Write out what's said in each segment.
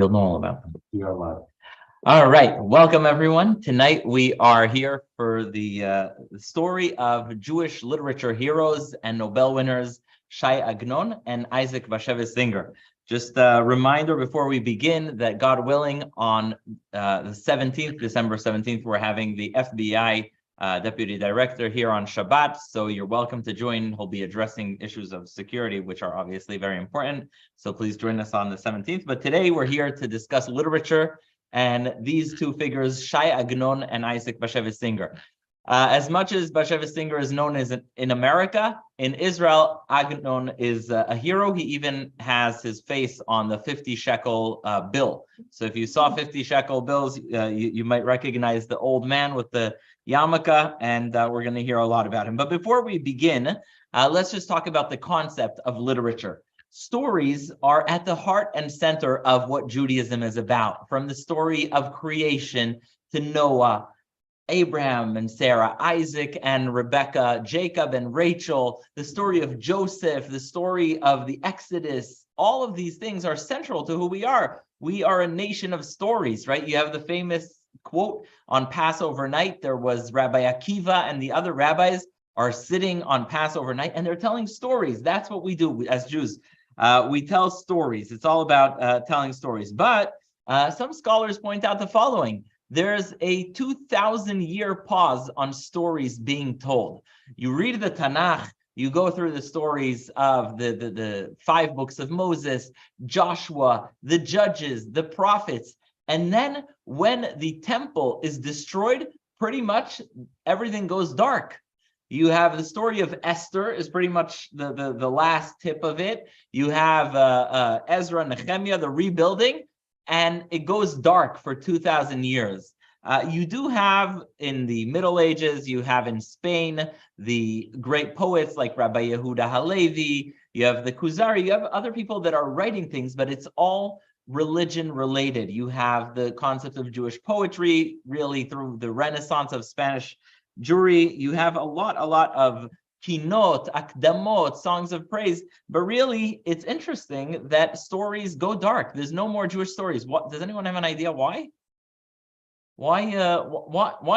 You'll know all about them. You're allowed. All right, welcome everyone. Tonight we are here for the story of Jewish literature heroes and Nobel winners Shai Agnon and Isaac Bashevis Singer. Just a reminder before we begin that God willing, on the 17th, December 17th, we're having the FBI Deputy Director here on Shabbat. So you're welcome to join. He'll be addressing issues of security, which are obviously very important. So please join us on the 17th. But today we're here to discuss literature and these two figures, Shai Agnon and Isaac Bashevis Singer. As much as Bashevis Singer is known as in America, in Israel, Agnon is a hero. He even has his face on the 50 shekel bill. So if you saw 50 shekel bills, you might recognize the old man with the yarmulke, and we're going to hear a lot about him. But before we begin, let's just talk about the concept of literature. Stories are at the heart and center of what Judaism is about, from the story of creation to Noah, Abraham and Sarah, Isaac and Rebecca, Jacob and Rachel, the story of Joseph, the story of the Exodus. All of these things are central to who we are. We are a nation of stories, right? You have the famous quote on Passover night. There was Rabbi Akiva and the other rabbis are sitting on Passover night and they're telling stories. That's what we do as Jews. We tell stories. It's all about telling stories. But some scholars point out the following. There's a 2,000-year pause on stories being told. You read the Tanakh, you go through the stories of the 5 books of Moses, Joshua, the judges, the prophets. And then when the temple is destroyed, pretty much everything goes dark. You have the story of Esther is pretty much the last tip of it. You have Ezra, Nehemiah, the rebuilding, and it goes dark for 2,000 years. You do have in the Middle Ages, you have in Spain, the great poets like Rabbi Yehuda Halevi, you have the Kuzari, you have other people that are writing things, but it's all religion related. You have the concept of Jewish poetry, really through the Renaissance of Spanish Jewry. You have a lot of kinot, akdamot, songs of praise, but really it's interesting that stories go dark. There's no more Jewish stories. What does anyone have an idea why? Why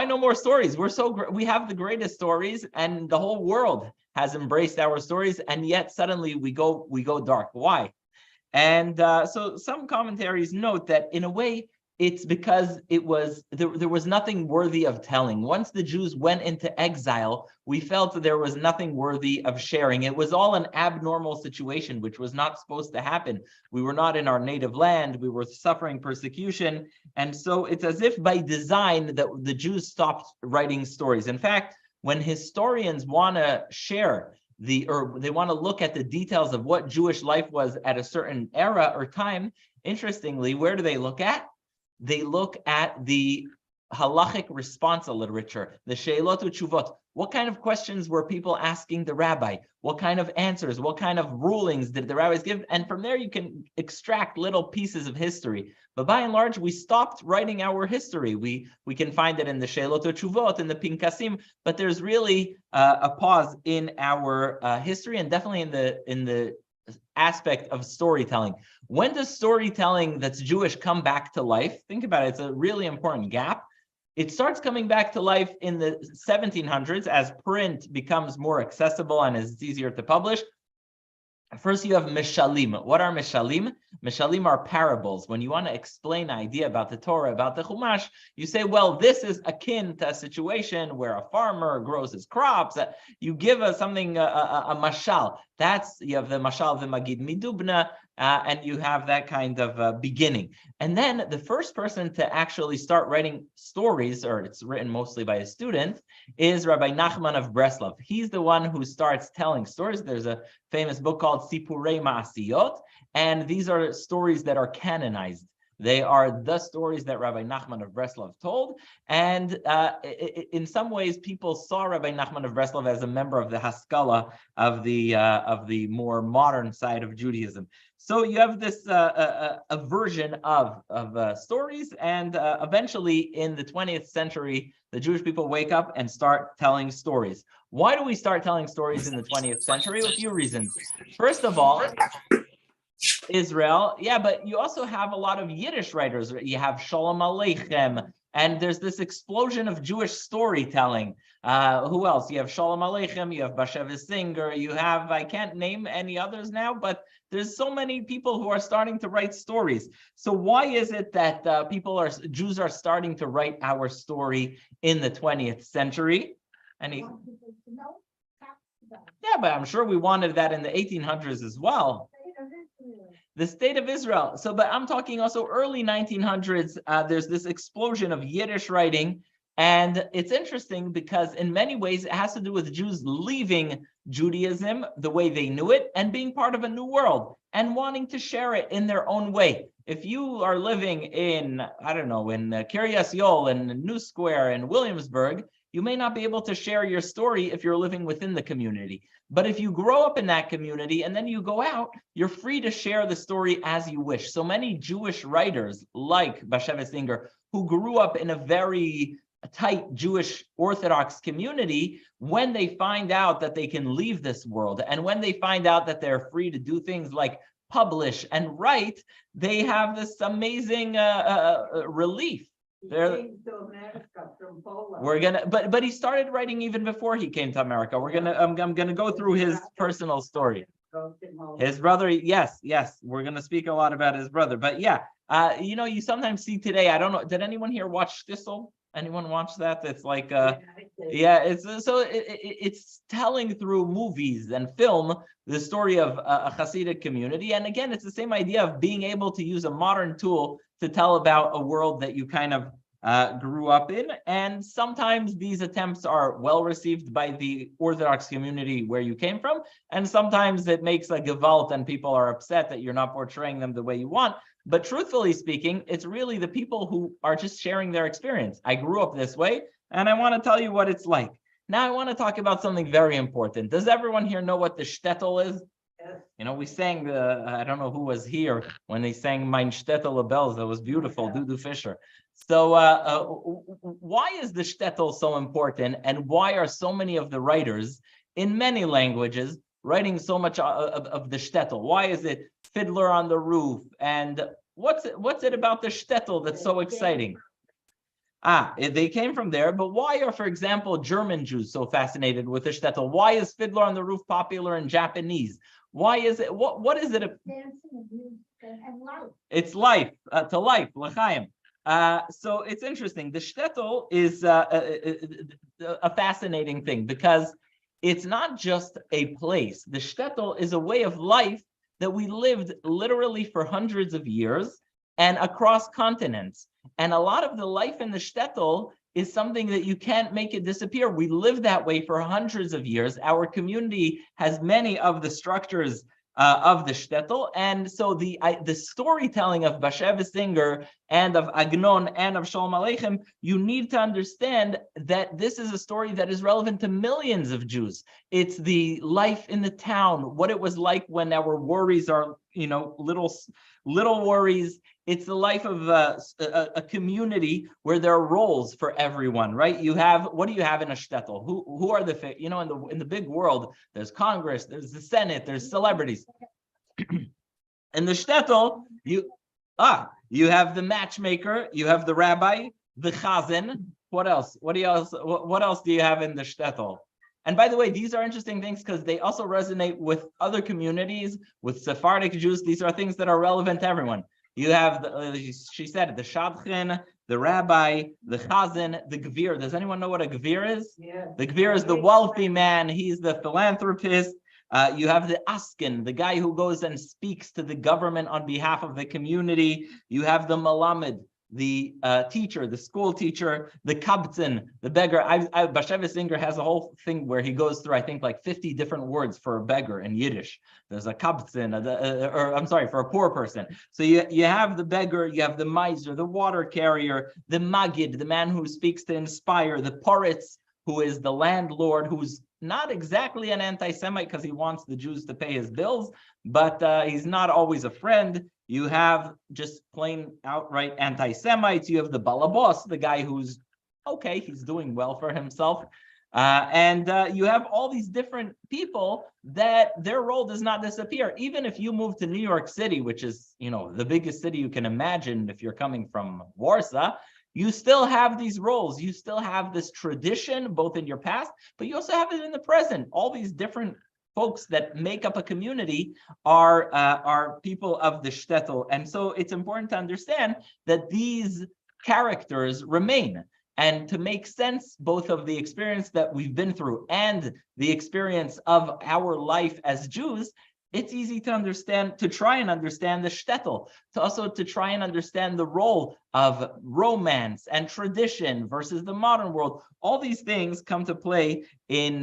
no more stories? We're so great. We have the greatest stories, and the whole world has embraced our stories, and yet suddenly we go dark. Why? And so some commentaries note that in a way it's because there was nothing worthy of telling. Once the Jews went into exile, we felt that there was nothing worthy of sharing. It was all an abnormal situation, which was not supposed to happen. We were not in our native land. We were suffering persecution. And so it's as if by design that the Jews stopped writing stories. In fact, when historians want to share they want to look at the details of what Jewish life was at a certain era or time, interestingly, where do they look at? They look at the halachic responsa literature, the she'elot u'tshuvot. What kind of questions were people asking the rabbi? What kind of answers? What kind of rulings did the rabbis give? And from there, you can extract little pieces of history. But by and large, we stopped writing our history. We can find it in the she'elot u'tshuvot, in the pinkasim, but there's really a pause in our history, and definitely in the aspect of storytelling. When does storytelling that's Jewish come back to life? Think about it. It's a really important gap. It starts coming back to life in the 1700s as print becomes more accessible and it's easier to publish. First, you have mishalim. What are mishalim? Mishalim are parables. When you want to explain an idea about the Torah, about the Chumash, you say, well, this is akin to a situation where a farmer grows his crops. You give something, a mashal. You have the mashal, the Magid Midubna, and you have that kind of beginning. And then the first person to actually start writing stories, or it's written mostly by a student, is Rabbi Nachman of Breslov. He's the one who starts telling stories. There's a famous book called Sipurei Ma'asiyot, and these are stories that are canonized. They are the stories that Rabbi Nachman of Breslov told, and in some ways, people saw Rabbi Nachman of Breslov as a member of the Haskalah of the more modern side of Judaism. So you have this a version of stories, and eventually in the 20th century, the Jewish people wake up and start telling stories. Why do we start telling stories in the 20th century? A few reasons. First of all, Israel. Yeah, but you also have a lot of Yiddish writers. You have Shalom Aleichem, and there's this explosion of Jewish storytelling. Who else? You have Shalom Aleichem, you have Bashevis Singer, you have, I can't name any others now, but there's so many people who are starting to write stories. So why is it that Jews are starting to write our story in the 20th century? Yeah, but I'm sure we wanted that in the 1800s as well. The state of Israel. So, but I'm talking also early 1900s. There's this explosion of Yiddish writing. And it's interesting because in many ways, it has to do with Jews leaving Judaism the way they knew it and being part of a new world and wanting to share it in their own way. If you are living in, I don't know, in Kiryas Yol and New Square and Williamsburg, you may not be able to share your story if you're living within the community. But if you grow up in that community and then you go out, you're free to share the story as you wish. So many Jewish writers like Bashevis Singer, who grew up in a very tight Jewish Orthodox community, when they find out that they can leave this world and when they find out that they're free to do things like publish and write, they have this amazing relief. We're gonna, but he started writing even before he came to America. I'm gonna go through his personal story. His brother, yes, we're gonna speak a lot about his brother. But yeah, you sometimes see today. I don't know. Did anyone here watch Shtisel? Anyone watch that? It's like, it's telling through movies and film the story of a Hasidic community. And again, it's the same idea of being able to use a modern tool to tell about a world that you kind of grew up in. And sometimes these attempts are well received by the Orthodox community where you came from. And sometimes it makes a gewalt and people are upset that you're not portraying them the way you want. But truthfully speaking, it's really the people who are just sharing their experience. I grew up this way, and I want to tell you what it's like. Now I want to talk about something very important. Does everyone here know what the shtetl is? Yes. We sang I don't know who was here when they sang Mein Shtetl Bells. That was beautiful, Dudu Fisher. So why is the shtetl so important, and why are so many of the writers in many languages writing so much of the shtetl? Why is it Fiddler on the Roof? And what's it about the shtetl that's so exciting? They came from there, but why are, for example, German Jews so fascinated with the shtetl? Why is Fiddler on the Roof popular in Japanese? Why is it? What is it? And life. It's life, to life, l'chaim. So it's interesting. The shtetl is a fascinating thing because it's not just a place. The shtetl is a way of life that we lived literally for hundreds of years and across continents. And a lot of the life in the shtetl is something that you can't make it disappear. We live that way for hundreds of years. Our community has many of the structures of the shtetl. And so the storytelling of Bashevis Singer and of Agnon and of Shalom Aleichem, you need to understand that this is a story that is relevant to millions of Jews. It's the life in the town, what it was like when our worries are, little worries. It's the life of a community where there are roles for everyone, right? What do you have in a shtetl? Who are in the big world? There's Congress, there's the Senate, there's celebrities. In the shtetl, you have the matchmaker, you have the rabbi, the chazan. What else? What else do you have in the shtetl? And by the way, these are interesting things because they also resonate with other communities, with Sephardic Jews. These are things that are relevant to everyone. You have, she said, the shadchan, the rabbi, the chazan, the gvir. Does anyone know what a gvir is? Yeah. The gvir is the wealthy man. He's the philanthropist. You have the askin, the guy who goes and speaks to the government on behalf of the community. You have the malamed, the teacher, the school teacher, the kabtzin, the beggar. Bashevis Singer has a whole thing where he goes through, I think, like 50 different words for a beggar in Yiddish. There's a kabtzin, for a poor person. So you have the beggar, you have the miser, the water carrier, the magid, the man who speaks to inspire, the poritz, who is the landlord, who's not exactly an anti-Semite because he wants the Jews to pay his bills, but he's not always a friend. You have just plain outright anti-Semites. You have the balabos, the guy who's okay, he's doing well for himself. And you have all these different people that their role does not disappear. Even if you move to New York City, which is, the biggest city you can imagine if you're coming from Warsaw, you still have these roles. You still have this tradition, both in your past, but you also have it in the present. All these different folks that make up a community are people of the shtetl. And so it's important to understand that these characters remain. And to make sense both of the experience that we've been through and the experience of our life as Jews, it's easy to understand, to try and understand the shtetl, to try and understand the role of romance and tradition versus the modern world. All these things come to play when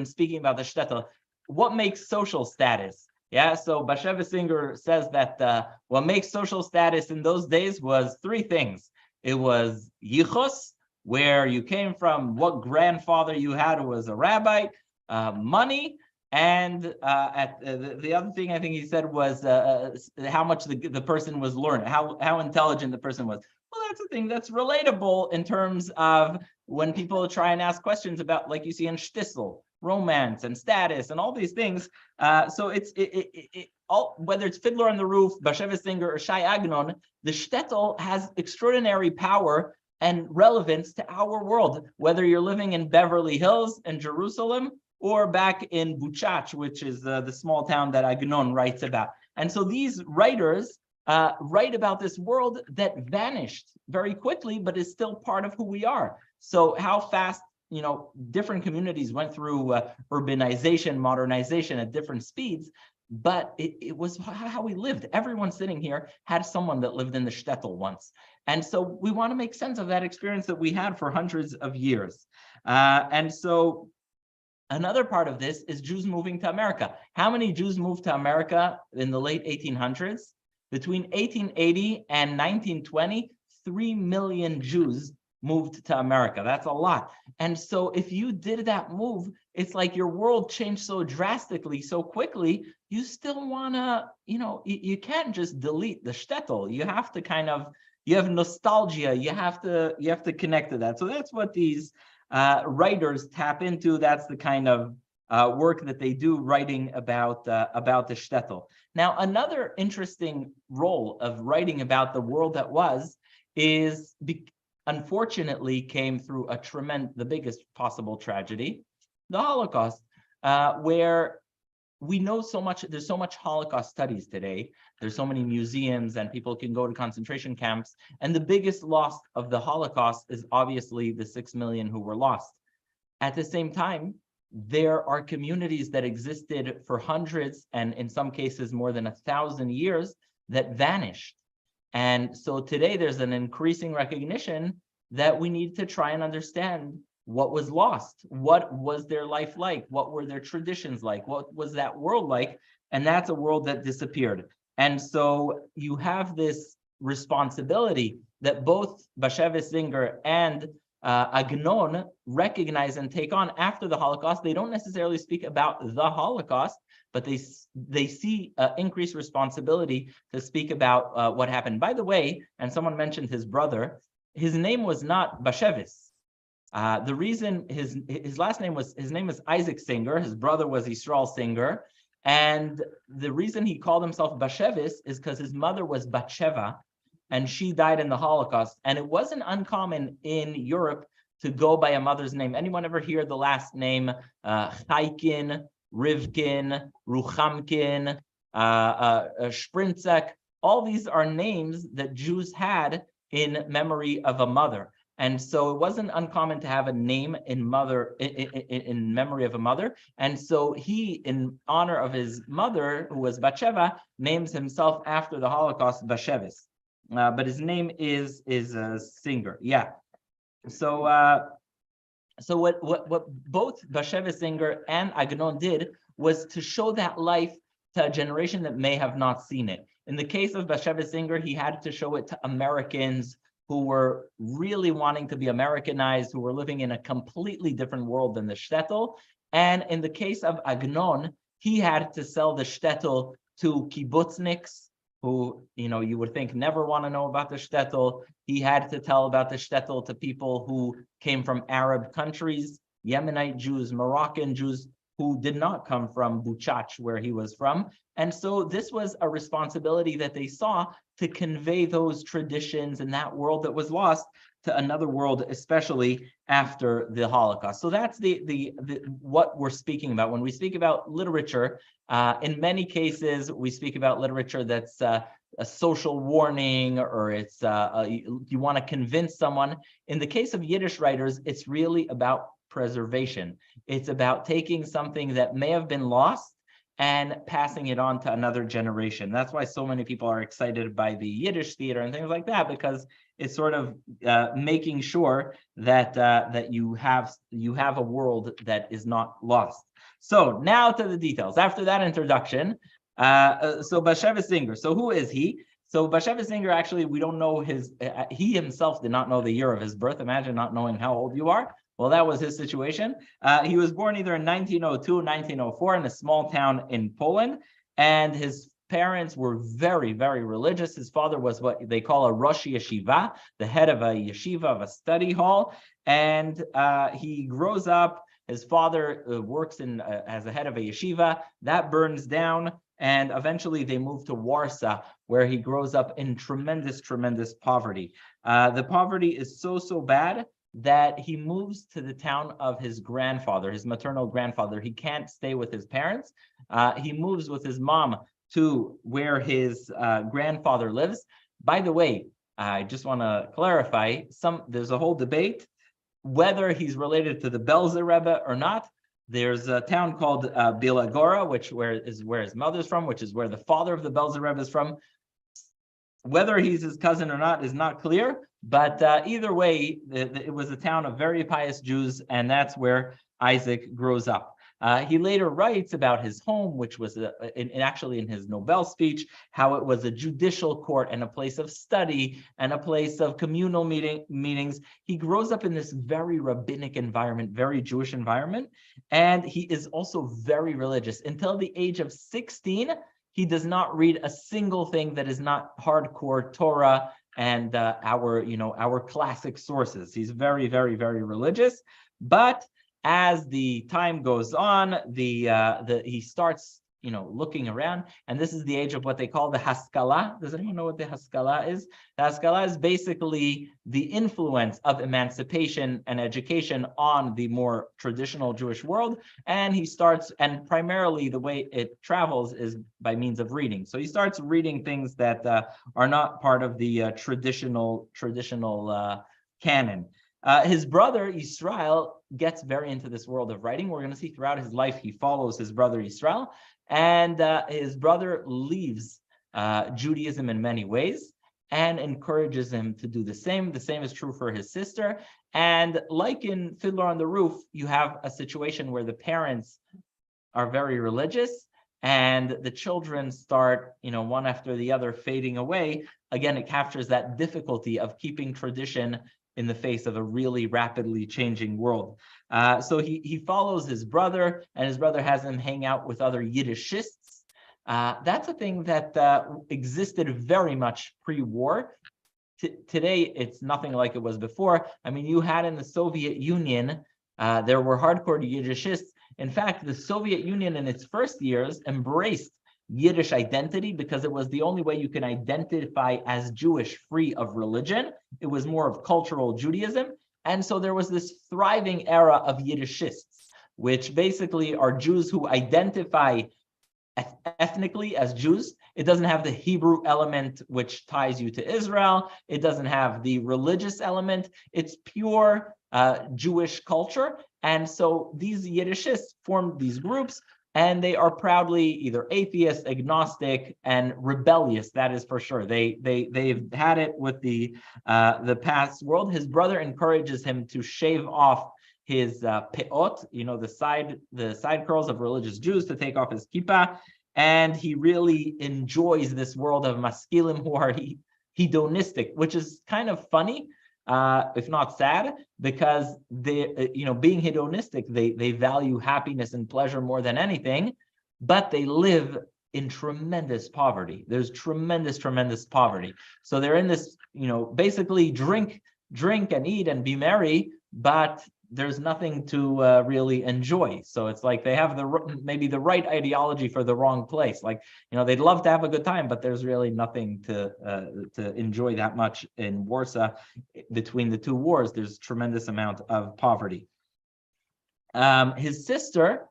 speaking about the shtetl. What makes social status? Yeah, so Bashevis Singer says that what makes social status in those days was three things. It was yichus, where you came from, what grandfather you had who was a rabbi, money, and the other thing I think he said was how much the person was learned, how intelligent the person was. Well, that's a thing that's relatable in terms of when people try and ask questions about, like you see in shtisel, romance and status and all these things. So it's all, whether it's Fiddler on the Roof, Bashevis Singer, or Shai Agnon, the shtetl has extraordinary power and relevance to our world, whether you're living in Beverly Hills in Jerusalem or back in Buchach, which is the small town that Agnon writes about. And so these writers write about this world that vanished very quickly, but is still part of who we are. So how fast, different communities went through urbanization, modernization at different speeds, but it was how we lived. Everyone sitting here had someone that lived in the shtetl once. And so we want to make sense of that experience that we had for hundreds of years. And so another part of this is Jews moving to America. How many Jews moved to America in the late 1800s? Between 1880 and 1920, 3 million Jews moved to America. That's a lot. And so if you did that move, it's like your world changed so drastically, so quickly, you still want to, you can't just delete the shtetl. You have to you have nostalgia. You have to connect to that. So that's what these writers tap into. That's the kind of work that they do, writing about the shtetl. Now, another interesting role of writing about the world that was is, unfortunately, came through the biggest possible tragedy, the Holocaust, where we know so much. There's so much Holocaust studies today. There's so many museums, and people can go to concentration camps. And the biggest loss of the Holocaust is obviously the 6 million who were lost. At the same time, there are communities that existed for hundreds, and in some cases more than 1,000 years, that vanished. And so today there's an increasing recognition that we need to try and understand what was lost. What was their life like? What were their traditions like? What was that world like? And that's a world that disappeared. And so you have this responsibility that both Bashevis Singer and Agnon recognize and take on after the Holocaust. They don't necessarily speak about the Holocaust, but they see increased responsibility to speak about what happened. By the way, and someone mentioned his brother, his name was not Bashevis. The reason his name is Isaac Singer. His brother was Yisrael Singer, and the reason he called himself Bashevis is because his mother was Batsheva, and she died in the Holocaust. And it wasn't uncommon in Europe to go by a mother's name. Anyone ever hear the last name Chaikin, Rivkin, Ruchamkin, Sprintzek? All these are names that Jews had in memory of a mother. And so it wasn't uncommon to have a name in memory of a mother. And so he, in honor of his mother, who was Batsheva, names himself after the Holocaust Bashevis. But his name is Singer. Yeah. So what both Bashevis Singer and Agnon did was to show that life to a generation that may have not seen it. In the case of Bashevis Singer, he had to show it to Americans who were really wanting to be Americanized, who were living in a completely different world than the shtetl. And in the case of Agnon, he had to sell the shtetl to kibbutzniks, who, you would think never want to know about the shtetl. He had to tell about the shtetl to people who came from Arab countries, Yemenite Jews, Moroccan Jews, who did not come from Buchach, where he was from. And so this was a responsibility that they saw to convey those traditions and that world that was lost to another world, especially after the Holocaust. So that's the what we're speaking about. When we speak about literature, in many cases, we speak about literature that's a social warning, or it's you want to convince someone. In the case of Yiddish writers, it's really about preservation. It's about taking something that may have been lost and passing it on to another generation. That's why so many people are excited by the Yiddish theater and things like that, because it's sort of making sure that that you have a world that is not lost. So now to the details. After that introduction, so Bashevis Singer. So who is he? So Bashevis Singer, actually, we don't know his. He himself did not know the year of his birth. Imagine not knowing how old you are. Well, that was his situation. He was born either in 1902 or 1904 in a small town in Poland, and his parents were very, very religious. His father was what they call a Rosh Yeshiva, the head of a yeshiva, of a study hall, and he grows up. His father works as a head of a yeshiva. That burns down, and eventually they move to Warsaw, where he grows up in tremendous, tremendous poverty. The poverty is so bad that he moves to the town of his grandfather, his maternal grandfather. He can't stay with his parents. He moves with his mom to where his grandfather lives. By the way, I just want to clarify, there's a whole debate whether he's related to the Belzer Rebbe or not. There's a town called Bilagora, where his mother's from, which is where the father of the Belzer Rebbe is from. Whether he's his cousin or not is not clear, but either way, it was a town of very pious Jews, and that's where Isaac grows up. He later writes about his home, which was actually in his Nobel speech, how it was a judicial court and a place of study and a place of communal meetings. He grows up in this very rabbinic environment, very Jewish environment, and he is also very religious. Until the age of 16, he does not read a single thing that is not hardcore Torah and our classic sources. He's very, very, very religious. But as the time goes on, he starts looking around, and this is the age of what they call the Haskalah. Does anyone know what the Haskalah is? The Haskalah is basically the influence of emancipation and education on the more traditional Jewish world. And he starts, and primarily the way it travels is by means of reading. So he starts reading things that are not part of the traditional canon. His brother Yisrael gets very into this world of writing. We're going to see throughout his life he follows his brother Yisrael, and his brother leaves Judaism in many ways and encourages him to do the same. The same is true for his sister. And like in Fiddler on the Roof, you have a situation where the parents are very religious and the children start, one after the other fading away. Again, it captures that difficulty of keeping tradition in the face of a really rapidly changing world. So he follows his brother, and his brother has him hang out with other Yiddishists. That's a thing that existed very much pre-war. Today, it's nothing like it was before. I mean, you had in the Soviet Union, there were hardcore Yiddishists. In fact, the Soviet Union in its first years embraced Yiddish identity because it was the only way you can identify as Jewish free of religion. It was more of cultural Judaism. And so there was this thriving era of Yiddishists, which basically are Jews who identify ethnically as Jews. It doesn't have the Hebrew element which ties you to Israel. It doesn't have the religious element. It's pure Jewish culture. And so these Yiddishists formed these groups, and they are proudly either atheist, agnostic, and rebellious. That is for sure. They've had it with the past world. His brother encourages him to shave off his peot, the side curls of religious Jews, to take off his kippah, and he really enjoys this world of maskilim who are hedonistic, which is kind of funny, if not sad, because being hedonistic, they value happiness and pleasure more than anything, but they live in tremendous poverty. There's tremendous poverty. So they're in this, basically drink and eat and be merry, but there's nothing to really enjoy. So it's like they have maybe the right ideology for the wrong place. Like, they'd love to have a good time, but there's really nothing to enjoy that much in Warsaw. Between the two wars, there's tremendous amount of poverty. His sister,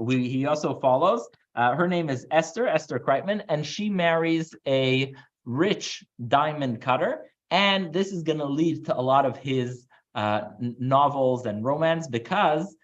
he also follows. Her name is Esther Kreitman, and she marries a rich diamond cutter. And this is going to lead to a lot of his novels and romance, because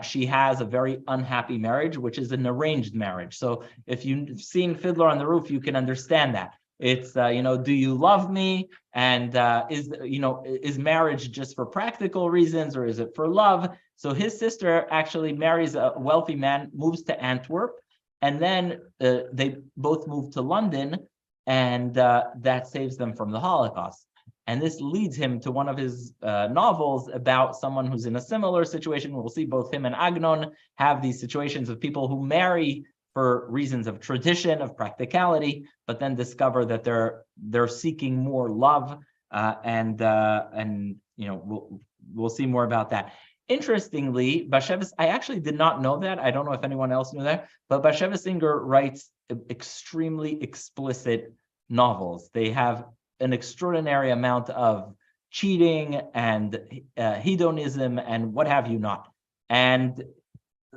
she has a very unhappy marriage, which is an arranged marriage. So if you've seen Fiddler on the Roof, you can understand that. It's, do you love me? And is marriage just for practical reasons, or is it for love? So his sister actually marries a wealthy man, moves to Antwerp, and then they both move to London, and that saves them from the Holocaust. And this leads him to one of his novels about someone who's in a similar situation. We'll see both him and Agnon have these situations of people who marry for reasons of tradition, of practicality, but then discover that they're seeking more love, and we'll see more about that. Interestingly, Bashevis, I actually did not know that. I don't know if anyone else knew that, but Bashevis Singer writes extremely explicit novels. They have an extraordinary amount of cheating and hedonism and what have you not. And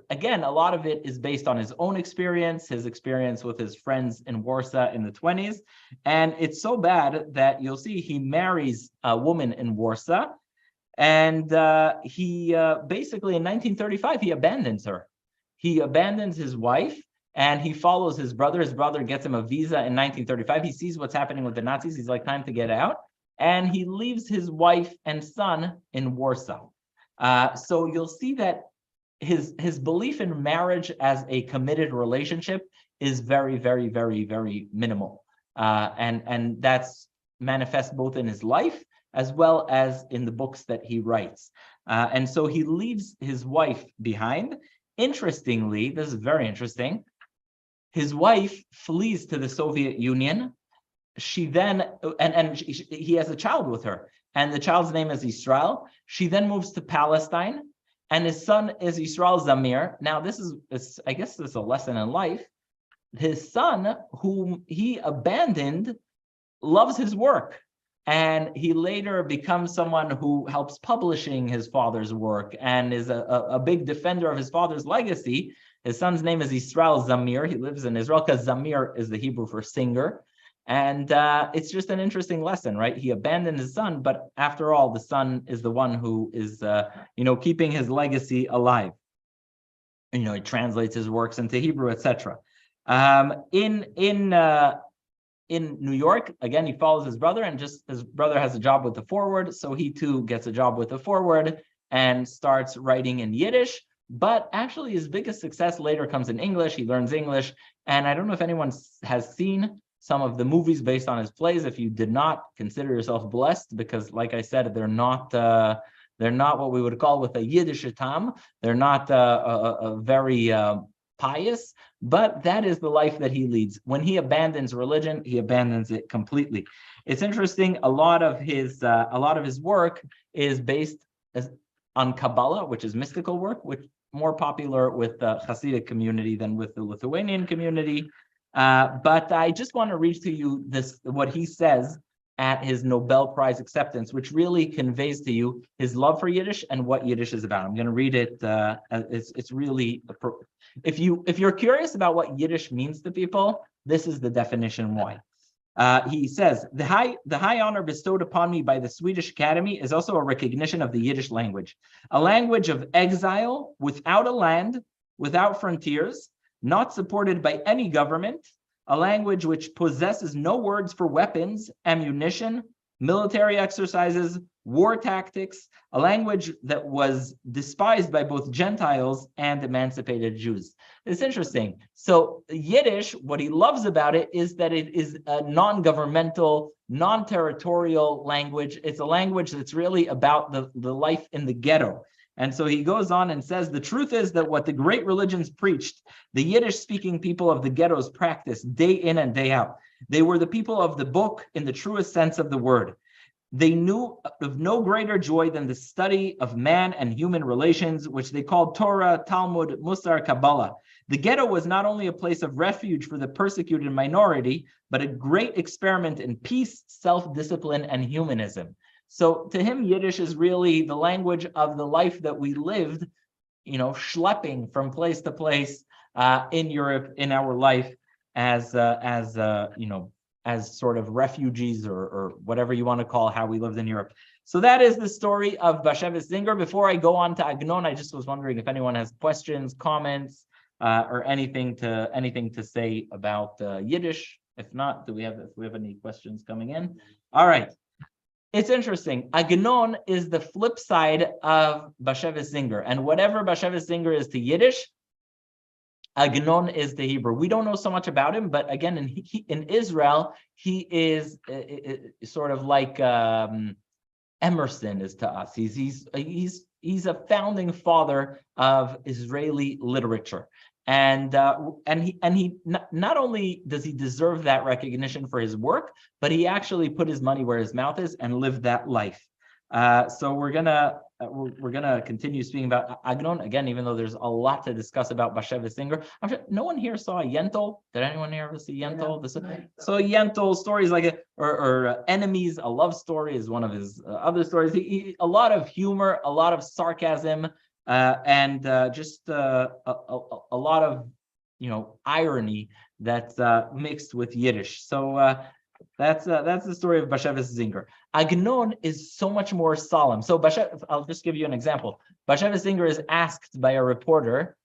again, a lot of it is based on his own experience, his experience with his friends in Warsaw in the 1920s. And it's so bad that you'll see he marries a woman in Warsaw, and he basically in 1935, he abandons her. He abandons his wife, and he follows his brother. His brother gets him a visa in 1935. He sees what's happening with the Nazis. He's like, time to get out. And he leaves his wife and son in Warsaw. So you'll see that his belief in marriage as a committed relationship is very, very, very, very minimal. And that's manifest both in his life as well as in the books that he writes. And so he leaves his wife behind. Interestingly, this is very interesting, his wife flees to the Soviet Union. She then, he has a child with her, and the child's name is Israel. She then moves to Palestine, and his son is Israel Zamir. Now, I guess this is a lesson in life. His son, whom he abandoned, loves his work. And he later becomes someone who helps publishing his father's work and is a big defender of his father's legacy. His son's name is Israel Zamir. He lives in Israel because Zamir is the Hebrew for singer. And it's just an interesting lesson, right? He abandoned his son, but after all, the son is the one who is, keeping his legacy alive. He translates his works into Hebrew, etc. In New York, again, he follows his brother, and just his brother has a job with the Forward, so he too gets a job with the Forward and starts writing in Yiddish. But actually, his biggest success later comes in English. He learns English, and I don't know if anyone has seen some of the movies based on his plays. If you did not, consider yourself blessed, because, like I said, they're not what we would call with a Yiddish tam. They're not a very pious, but that is the life that he leads. When he abandons religion, he abandons it completely. It's interesting. A lot of his work is based on Kabbalah, which is mystical work, which more popular with the Hasidic community than with the Lithuanian community. But I just want to read to you what he says at his Nobel Prize acceptance, which really conveys to you his love for Yiddish and what Yiddish is about. I'm going to read it. It's really, if you're curious about what Yiddish means to people, this is the definition why. He says, the high honor bestowed upon me by the Swedish Academy is also a recognition of the Yiddish language, a language of exile, without a land, without frontiers, not supported by any government, a language which possesses no words for weapons, ammunition, military exercises, war tactics, a language that was despised by both Gentiles and emancipated Jews. It's interesting. So Yiddish, what he loves about it is that it is a non-governmental, non-territorial language. It's a language that's really about the life in the ghetto. And so he goes on and says, the truth is that what the great religions preached, the Yiddish-speaking people of the ghettos practiced day in and day out. They were the people of the book in the truest sense of the word. They knew of no greater joy than the study of man and human relations, which they called Torah, Talmud, Musar, Kabbalah. The ghetto was not only a place of refuge for the persecuted minority, but a great experiment in peace, self-discipline, and humanism. So to him, Yiddish is really the language of the life that we lived, schlepping from place to place in Europe in our life as sort of refugees or whatever you want to call how we lived in Europe. So that is the story of Bashevis Zinger. Before I go on to Agnon, I just was wondering if anyone has questions, comments, or anything to say about Yiddish. If not, do we have any questions coming in? All right. It's interesting. Agnon is the flip side of Bashevis Zinger, and whatever Bashevis Zinger is to Yiddish, Agnon is the Hebrew. We don't know so much about him, but again, in Israel, he is sort of like Emerson is to us. He's a founding father of Israeli literature. And he not only does he deserve that recognition for his work, but he actually put his money where his mouth is and lived that life. So we're gonna continue speaking about Agnon again, even though there's a lot to discuss about Bashevis Zinger. I'm sure no one here saw Yentl. Did anyone here ever see Yentl? So Yentl stories like it, or Enemies, a love story is one of his other stories. A lot of humor, a lot of sarcasm. And just a lot of irony that's mixed with Yiddish. So that's the story of Bashevis Zinger. Agnon is so much more solemn. So I'll just give you an example. Bashevis Zinger is asked by a reporter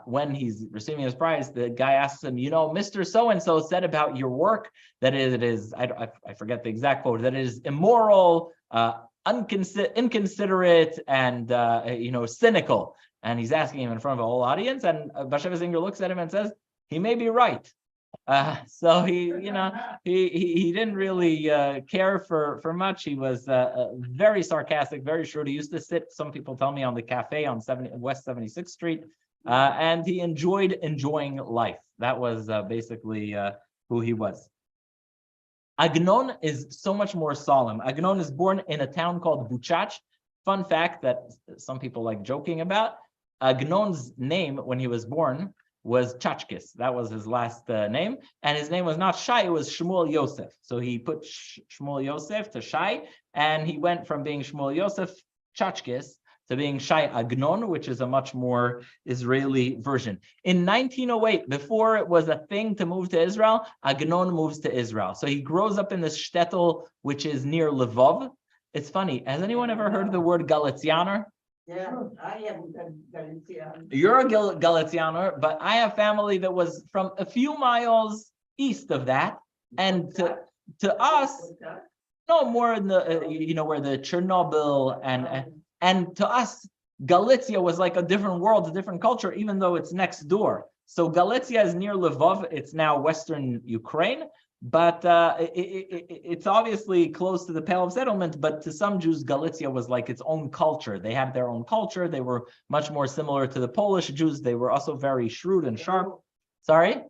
when he's receiving his prize. The guy asks him, Mr. So-and-so said about your work that it is I forget the exact quote, that it is immoral, inconsiderate, and cynical. And he's asking him in front of a whole audience, and Bashevis Zinger looks at him and says, he may be right. So he didn't really care for much. He was very sarcastic, very shrewd. He used to sit, some people tell me, on the cafe on West 76th Street, and he enjoying life. That was basically who he was. Agnon is so much more solemn. Agnon is born in a town called Buchach. Fun fact that some people like joking about, Agnon's name when he was born was Chachkis. That was his last name. And his name was not Shai, it was Shmuel Yosef. So he put Shmuel Yosef to Shai, and he went from being Shmuel Yosef Chachkis to being Shai Agnon, which is a much more Israeli version. In 1908, before it was a thing to move to Israel, Agnon moves to Israel. So he grows up in this shtetl, which is near Lvov. It's funny. Has anyone ever heard of the word Galicianer? Yeah, I am Galicianer. You're a Galicianer, but I have family that was from a few miles east of that. And to us, no, more in the, where the Chernobyl and to us, Galicia was like a different world, a different culture, even though it's next door. So Galicia is near Lvov. It's now Western Ukraine, but it's obviously close to the Pale of Settlement. But to some Jews, Galicia was like its own culture. They had their own culture. They were much more similar to the Polish Jews. They were also very shrewd and sharp. Sorry?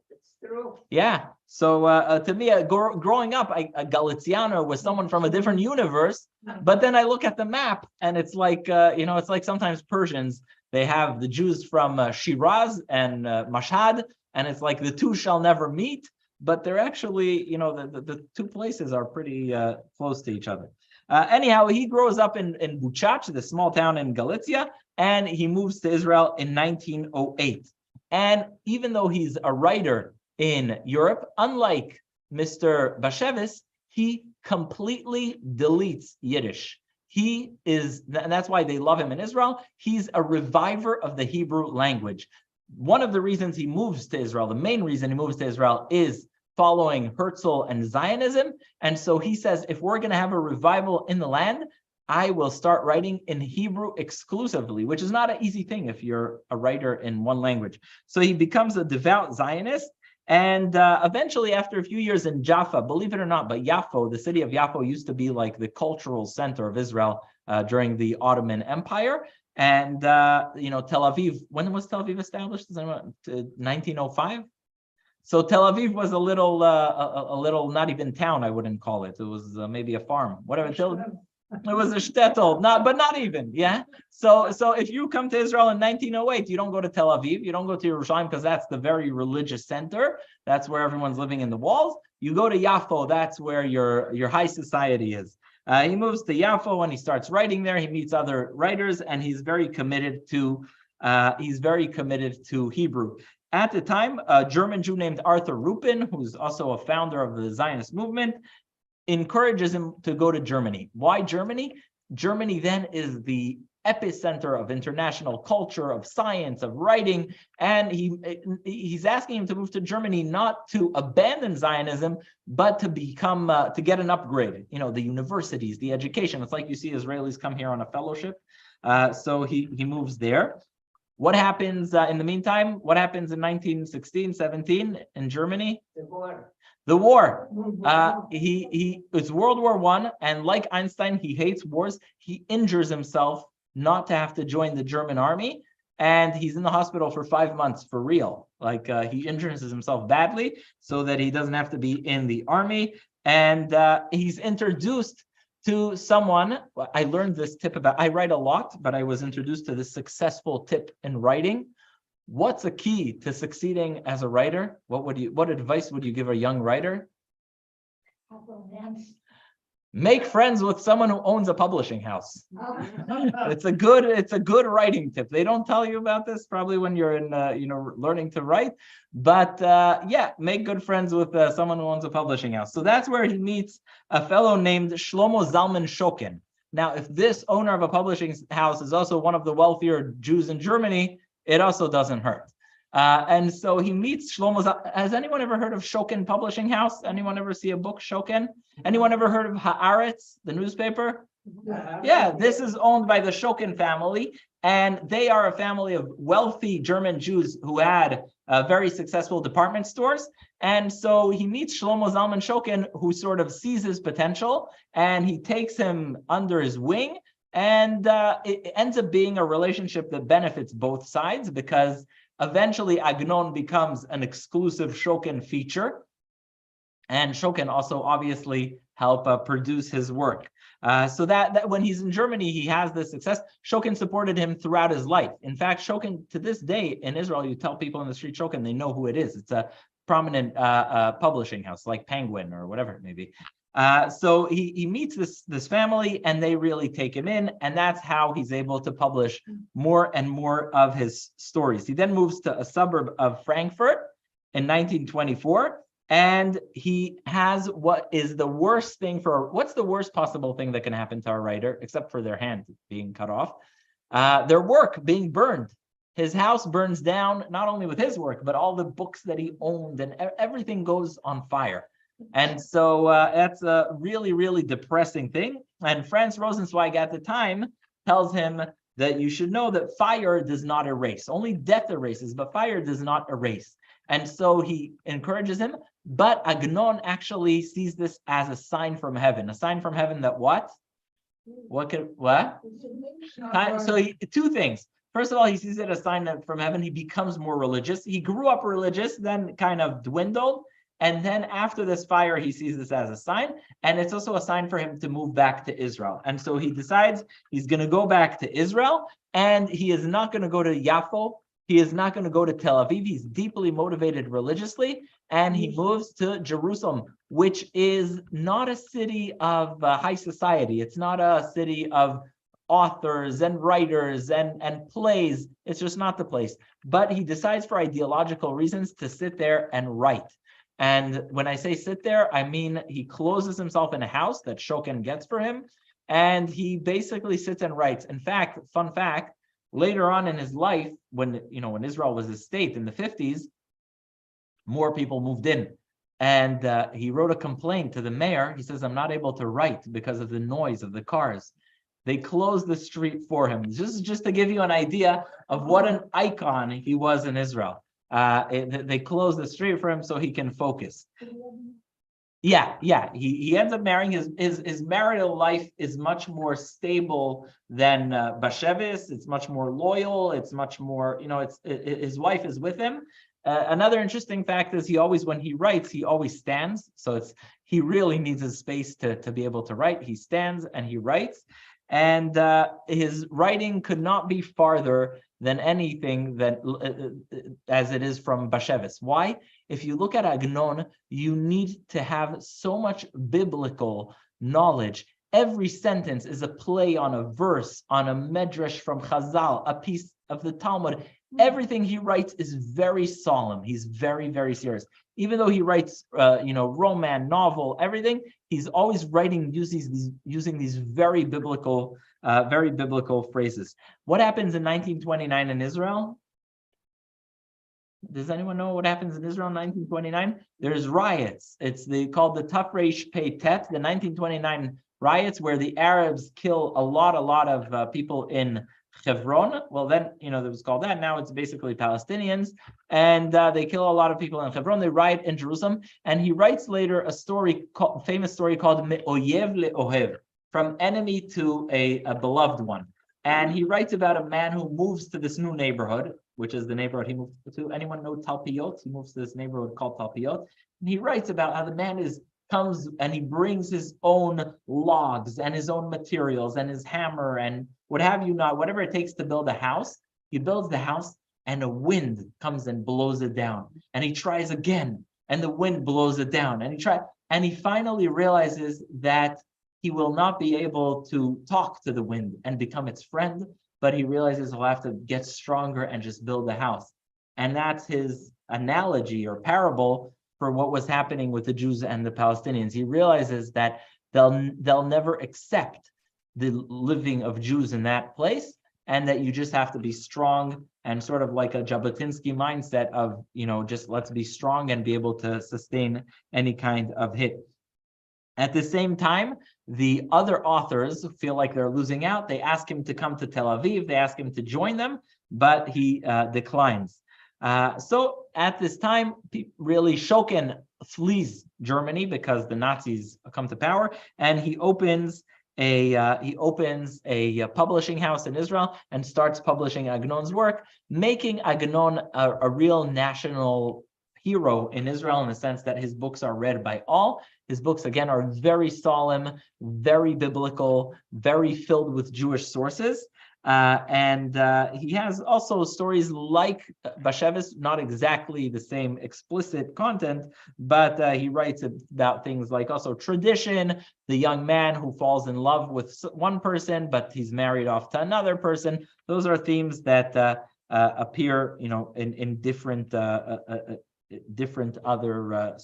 True. Yeah. So to me, growing up, a Galiciano was someone from a different universe. But then I look at the map, and it's like, it's like sometimes Persians, they have the Jews from Shiraz and Mashhad, and it's like the two shall never meet. But they're actually, the two places are pretty close to each other. Anyhow, he grows up in Buchach, the small town in Galicia, and he moves to Israel in 1908. And even though he's a writer in Europe, unlike Mr. Bashevis, he completely deletes Yiddish. He is, and that's why they love him in Israel, he's a reviver of the Hebrew language. One of the reasons he moves to Israel, the main reason he moves to Israel, is following Herzl and Zionism. And so he says, if we're going to have a revival in the land, I will start writing in Hebrew exclusively, which is not an easy thing if you're a writer in one language. So he becomes a devout Zionist. And eventually, after a few years in Jaffa, believe it or not, but Yaffo, the city of Yaffo, used to be like the cultural center of Israel during the Ottoman Empire. And Tel Aviv, when was Tel Aviv established? 1905. So Tel Aviv was a little not even town, I wouldn't call it. It was maybe a farm, whatever. It was a shtetl, but not even, yeah. So if you come to Israel in 1908, you don't go to Tel Aviv, you don't go to Yerushalayim because that's the very religious center. That's where everyone's living in the walls. You go to Yaffo, that's where your high society is. He moves to Yaffo and he starts writing there. He meets other writers and he's very committed to Hebrew. At the time, a German Jew named Arthur Rupin, who's also a founder of the Zionist movement, encourages him to go to Germany. Why Germany? Germany then is the epicenter of international culture, of science, of writing, and he's asking him to move to Germany not to abandon Zionism, but to become to get an upgrade. The universities, the education. It's like you see Israelis come here on a fellowship. So he moves there. What happens in the meantime? What happens in 1916, 17 in Germany? The war. It's World War I, and like Einstein, he hates wars. He injures himself not to have to join the German army, and he's in the hospital for 5 months for real. He injures himself badly so that he doesn't have to be in the army, and he's introduced to someone. I learned this tip I write a lot, but I was introduced to this successful tip in writing. What's a key to succeeding as a writer? What advice would you give a young writer? Make friends with someone who owns a publishing house. It's a good writing tip. They don't tell you about this probably when you're in learning to write, but make good friends with someone who owns a publishing house. So that's where he meets a fellow named Shlomo Zalman Shokin. Now, if this owner of a publishing house is also one of the wealthier Jews in Germany, it also doesn't hurt. And so he meets Shlomo. Has anyone ever heard of Shokin Publishing House? Anyone ever see a book, Shokin? Anyone ever heard of Haaretz, the newspaper? Yeah, this is owned by the Shokin family, and they are a family of wealthy German Jews who had very successful department stores. And so he meets Shlomo Zalman Shokin, who sort of sees his potential, and he takes him under his wing. And it ends up being a relationship that benefits both sides, because eventually Agnon becomes an exclusive Shokin feature. And Shokin also obviously help produce his work. So that when he's in Germany, he has this success. Shokin supported him throughout his life. In fact, Shokin, to this day in Israel, you tell people in the street Shokin, they know who it is. It's a prominent publishing house like Penguin or whatever it may be. So he meets this family, and they really take him in, and that's how he's able to publish more and more of his stories. He then moves to a suburb of Frankfurt in 1924, and he has what's the worst possible thing that can happen to a writer, except for their hand being cut off, their work being burned. His house burns down, not only with his work, but all the books that he owned, and everything goes on fire. And so that's a really, really depressing thing. And Franz Rosenzweig at the time tells him that you should know that fire does not erase. Only death erases, but fire does not erase. And so he encourages him. But Agnon actually sees this as a sign from heaven. A sign from heaven that what? So two things. First of all, he sees it as a sign from heaven. He becomes more religious. He grew up religious, then kind of dwindled. And then after this fire, he sees this as a sign. And it's also a sign for him to move back to Israel. And so he decides he's going to go back to Israel. And he is not going to go to Yaffo. He is not going to go to Tel Aviv. He's deeply motivated religiously. And he moves to Jerusalem, which is not a city of high society. It's not a city of authors and writers and plays. It's just not the place. But he decides for ideological reasons to sit there and write. And when I say sit there, I mean he closes himself in a house that Shokin gets for him, and he basically sits and writes. In fact, fun fact, later on in his life, when Israel was a state in the 50s, more people moved in. And he wrote a complaint to the mayor. He says, I'm not able to write because of the noise of the cars. They closed the street for him. This is just to give you an idea of what an icon he was in Israel. They closed the street for him so he can focus. He ends up marrying his marital life is much more stable than Bashevis. It's much more loyal. It's much more, his wife is with him. Another interesting fact is when he writes, he always stands. So he really needs his space to be able to write. He stands and he writes. And his writing could not be farther than anything that as it is from Bashevis. Why? If you look at Agnon, you need to have so much biblical knowledge. Every sentence is a play on a verse, on a medrash from Chazal, a piece of the Talmud. Everything he writes is very solemn. He's very, very serious. Even though he writes, roman, novel, everything, he's always writing using these very biblical phrases. What happens in 1929 in Israel? Does anyone know what happens in Israel in 1929? There's riots. Called the Tafresh Pei Tet, the 1929 riots, where the Arabs kill a lot of people in Hebron. Well, then, it was called that. Now it's basically Palestinians. And they kill a lot of people in Hebron. They riot in Jerusalem. And he writes later a famous story called Me'oyev le'ohev, from enemy to a beloved one. And he writes about a man who moves to this new neighborhood, which is the neighborhood he moved to. Anyone know Talpiot? He moves to this neighborhood called Talpiot. And he writes about how the man comes and he brings his own logs and his own materials and his hammer and whatever it takes to build a house. He builds the house and a wind comes and blows it down. And he tries again and the wind blows it down. And he finally realizes that he will not be able to talk to the wind and become its friend, but he realizes he'll have to get stronger and just build a house. And that's his analogy or parable for what was happening with the Jews and the Palestinians. He realizes that they'll never accept the living of Jews in that place, and that you just have to be strong, and sort of like a Jabotinsky mindset of, just let's be strong and be able to sustain any kind of hit. At the same time, the other authors feel like they're losing out. They ask him to come to Tel Aviv. They ask him to join them, but he declines. So at this time, really Shokin flees Germany because the Nazis come to power, and he opens a publishing house in Israel and starts publishing Agnon's work, making Agnon a real national hero in Israel, in the sense that his books are read by all. His books, again, are very solemn, very biblical, very filled with Jewish sources. And he has also stories like Bashevis, not exactly the same explicit content, but he writes about things like also tradition, the young man who falls in love with one person, but he's married off to another person. Those are themes that appear, in different other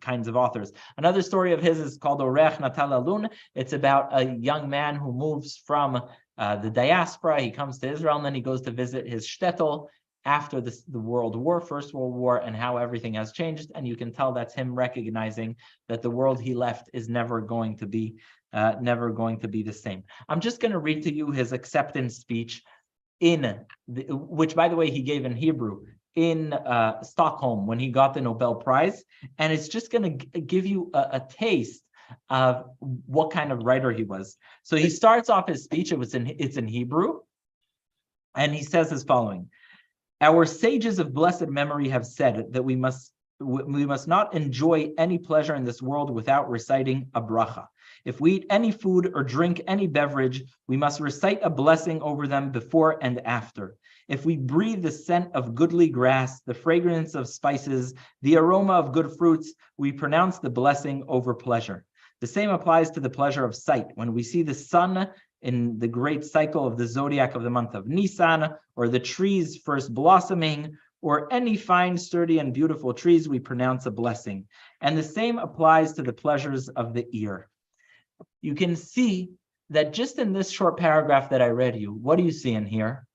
kinds of authors. Another story of his is called Orech Natal Alun. It's about a young man who moves from the diaspora. He comes to Israel, and then he goes to visit his shtetl after the First World War, and how everything has changed. And you can tell that's him recognizing that the world he left is never going to be the same. I'm just going to read to you his acceptance speech, which, by the way, he gave in Hebrew, in Stockholm when he got the Nobel Prize. And it's just going to give you a taste of what kind of writer he was. So he starts off his speech, it's in Hebrew, and he says as following: "Our sages of blessed memory have said that we must not enjoy any pleasure in this world without reciting a bracha. If we eat any food or drink any beverage, we must recite a blessing over them before and after. If we breathe the scent of goodly grass, the fragrance of spices, the aroma of good fruits, we pronounce the blessing over pleasure. The same applies to the pleasure of sight. When we see the sun in the great cycle of the zodiac of the month of Nisan, or the trees first blossoming, or any fine, sturdy, and beautiful trees, we pronounce a blessing. And the same applies to the pleasures of the ear." You can see that just in this short paragraph that I read you, what do you see in here?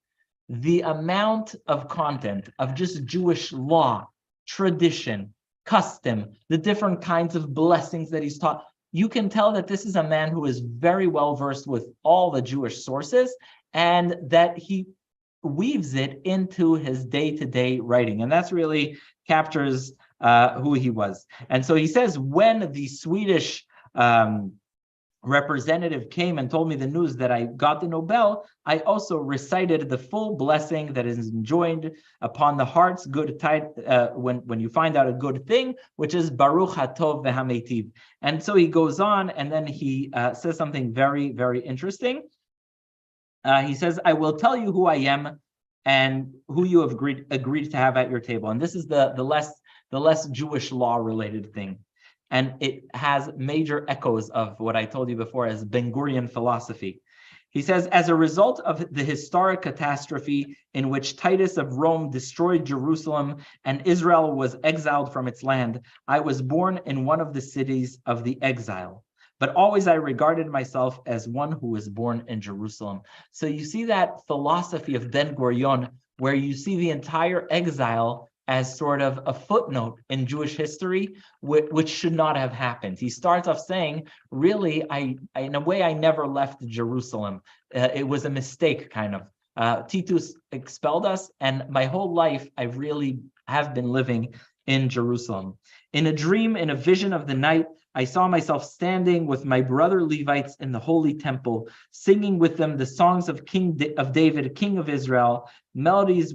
The amount of content of just Jewish law, tradition, custom, the different kinds of blessings that he's taught. You can tell that this is a man who is very well versed with all the Jewish sources, and that he weaves it into his day-to-day writing. And that's really captures who he was. And so he says, when the Swedish representative came and told me the news that I got the Nobel, I also recited the full blessing that is enjoined upon the heart's good when you find out a good thing, which is Baruch HaTov v'Hametiv. And so he goes on, and then he says something very, very interesting. He says, I will tell you who I am and who you have agreed to have at your table. And this is the less Jewish law related thing. And it has major echoes of what I told you before as Ben Gurion philosophy. He says, as a result of the historic catastrophe in which Titus of Rome destroyed Jerusalem and Israel was exiled from its land, I was born in one of the cities of the exile. But always I regarded myself as one who was born in Jerusalem. So you see that philosophy of Ben Gurion, where you see the entire exile as sort of a footnote in Jewish history, which should not have happened. He starts off saying, really, in a way, I never left Jerusalem. It was a mistake, kind of. Titus expelled us, and my whole life, I really have been living in Jerusalem. In a dream, in a vision of the night, I saw myself standing with my brother Levites in the holy temple, singing with them the songs of David, king of Israel, melodies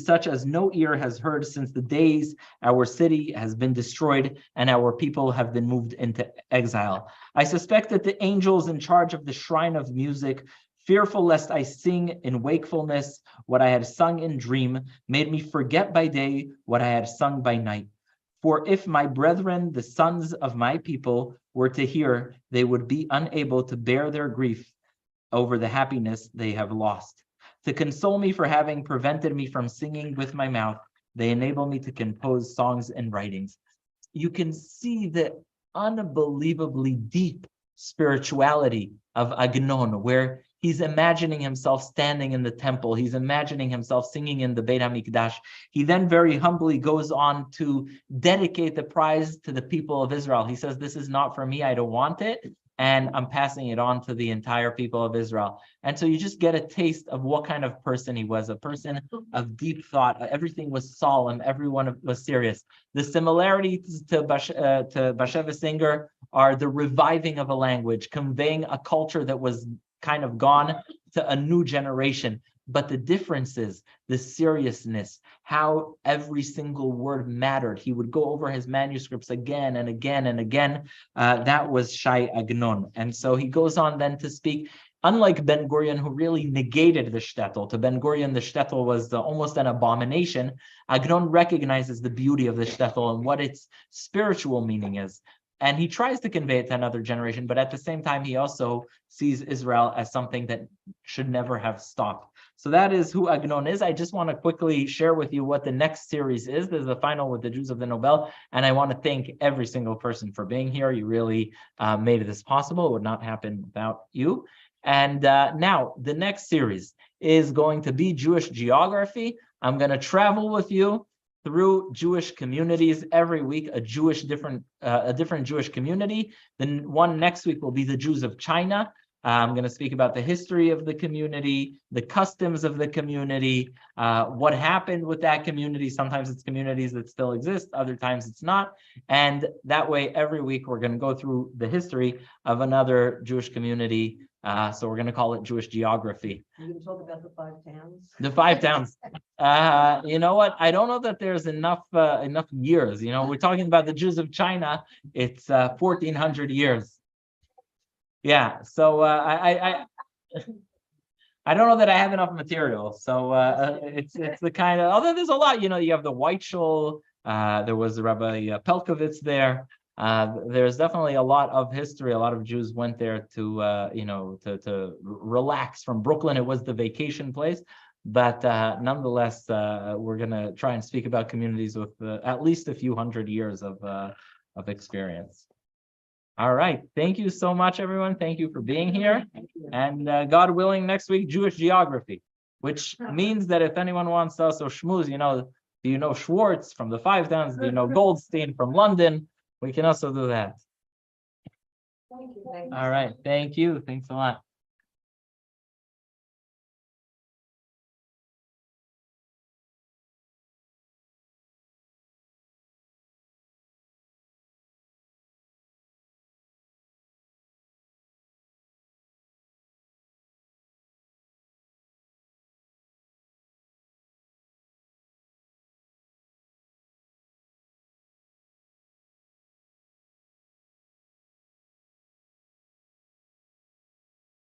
such as no ear has heard since the days our city has been destroyed and our people have been moved into exile. I suspect that the angels in charge of the shrine of music, fearful lest I sing in wakefulness what I had sung in dream, made me forget by day what I had sung by night. For if my brethren, the sons of my people, were to hear, they would be unable to bear their grief over the happiness they have lost. To console me for having prevented me from singing with my mouth, they enable me to compose songs and writings. You can see the unbelievably deep spirituality of Agnon, where he's imagining himself standing in the temple. He's imagining himself singing in the Beit HaMikdash. He then very humbly goes on to dedicate the prize to the people of Israel. He says, this is not for me, I don't want it, and I'm passing it on to the entire people of Israel. And so you just get a taste of what kind of person he was, a person of deep thought. Everything was solemn, everyone was serious. The similarities to Bashevis singer are the reviving of a language, conveying a culture that was kind of gone to a new generation. But the difference is the seriousness, how every single word mattered. He would go over his manuscripts again and again and again. That was Shai Agnon. And so he goes on then to speak, unlike Ben Gurion, who really negated the shtetl. To Ben Gurion, the shtetl was almost an abomination. Agnon recognizes the beauty of the shtetl and what its spiritual meaning is. And he tries to convey it to another generation, but at the same time, he also sees Israel as something that should never have stopped. So that is who Agnon is. I just want to quickly share with you what the next series is. This is the final with the Jews of the Nobel. And I want to thank every single person for being here. You really made this possible. It would not happen without you. And now the next series is going to be Jewish geography. I'm going to travel with you through Jewish communities every week, a different Jewish community. Then one next week will be the Jews of China. I'm going to speak about the history of the community, the customs of the community, what happened with that community. Sometimes it's communities that still exist, other times it's not. And that way, every week we're going to go through the history of another Jewish community. So we're going to call it Jewish geography. You're going to talk about the 5 towns? The 5 towns. You know what? I don't know that there's enough years. You know, we're talking about the Jews of China. It's 1,400 years. Yeah. So I don't know that I have enough material. So it's the kind of, although there's a lot. You know, you have the White Shul. There was Rabbi Pelkovitz there. There's definitely a lot of history. A lot of Jews went there to relax from Brooklyn. It was the vacation place, but nonetheless, we're gonna try and speak about communities with at least a few hundred years of experience. All right, thank you so much, everyone. Thank you for being here, and God willing, next week Jewish geography, which means that if anyone wants to also schmooze, do you know Schwartz from the 5 towns? Do you know Goldstein from London? We can also do that. Thank you. All right. Thank you. Thanks a lot.